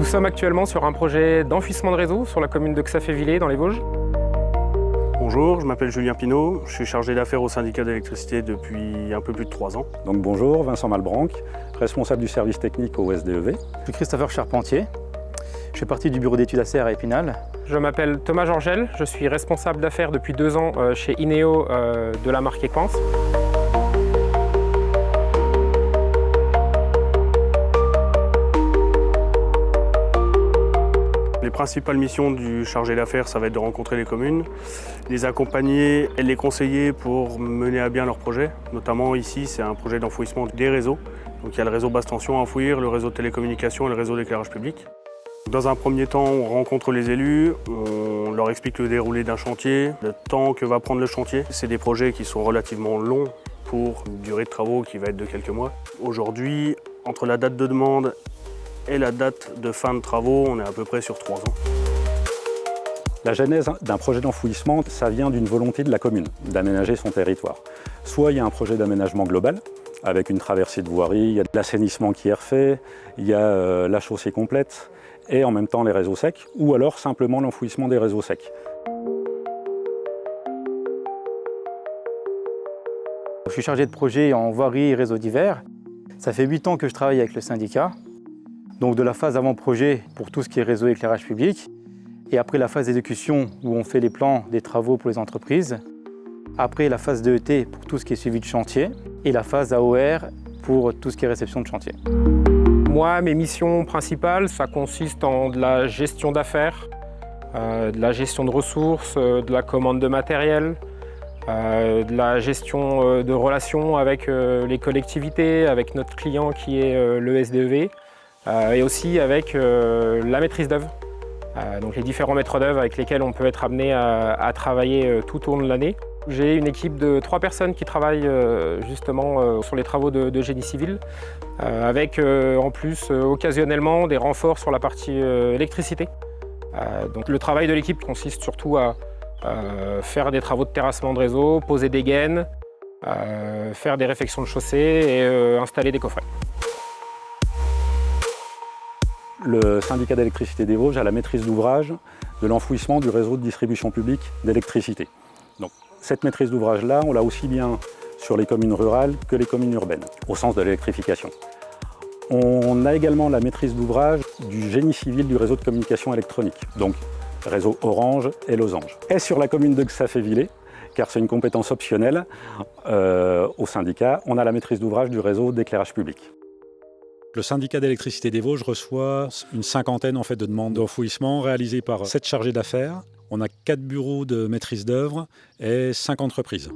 Nous sommes actuellement sur un projet d'enfouissement de réseau sur la commune de Xafévillers dans les Vosges. Bonjour, je m'appelle Julien Pinault, je suis chargé d'affaires au syndicat d'électricité depuis un peu plus de 3 ans. Donc bonjour, Vincent Malbranc, responsable du service technique au SDEV. Je suis Christopher Charpentier, je fais partie du bureau d'études ACR à Épinal. Je m'appelle Thomas Georgel, je suis responsable d'affaires depuis 2 ans chez Ineo de la marque Equans. Les principales missions du chargé d'affaires, ça va être de rencontrer les communes, les accompagner et les conseiller pour mener à bien leurs projets. Notamment ici, c'est un projet d'enfouissement des réseaux. Donc il y a le réseau basse tension à enfouir, le réseau de télécommunications et le réseau d'éclairage public. Dans un premier temps, on rencontre les élus, on leur explique le déroulé d'un chantier, le temps que va prendre le chantier. C'est des projets qui sont relativement longs pour une durée de travaux qui va être de quelques mois. Aujourd'hui, entre la date de demande et la date de fin de travaux, on est à peu près sur 3 ans. La genèse d'un projet d'enfouissement, ça vient d'une volonté de la commune d'aménager son territoire. Soit il y a un projet d'aménagement global, avec une traversée de voirie, il y a de l'assainissement qui est refait, il y a la chaussée complète, et en même temps les réseaux secs, ou alors simplement l'enfouissement des réseaux secs. Je suis chargé de projet en voirie et réseaux divers. Ça fait 8 ans que je travaille avec le syndicat. Donc de la phase avant-projet pour tout ce qui est réseau éclairage public, et après la phase d'exécution où on fait les plans des travaux pour les entreprises, après la phase DET pour tout ce qui est suivi de chantier, et la phase AOR pour tout ce qui est réception de chantier. Moi, mes missions principales, ça consiste en de la gestion d'affaires, de la gestion de ressources, de la commande de matériel, de la gestion de relations avec les collectivités, avec notre client qui est le SDEV, et aussi avec la maîtrise d'œuvre. Donc les différents maîtres d'œuvre avec lesquels on peut être amené à travailler tout au long de l'année. J'ai une équipe de 3 personnes qui travaillent justement sur les travaux de génie civil, avec en plus occasionnellement des renforts sur la partie électricité. Donc le travail de l'équipe consiste surtout à faire des travaux de terrassement de réseau, poser des gaines, faire des réfections de chaussée et installer des coffrets. Le syndicat d'électricité des Vosges a la maîtrise d'ouvrage de l'enfouissement du réseau de distribution publique d'électricité. Donc, cette maîtrise d'ouvrage-là, on l'a aussi bien sur les communes rurales que les communes urbaines, au sens de l'électrification. On a également la maîtrise d'ouvrage du génie civil du réseau de communication électronique, donc réseau Orange et Losange. Et sur la commune de Xafévillers, car c'est une compétence optionnelle au syndicat, on a la maîtrise d'ouvrage du réseau d'éclairage public. Le syndicat d'électricité des Vosges reçoit une cinquantaine de demandes d'enfouissement réalisées par 7 chargés d'affaires. On a 4 bureaux de maîtrise d'œuvre et 5 entreprises.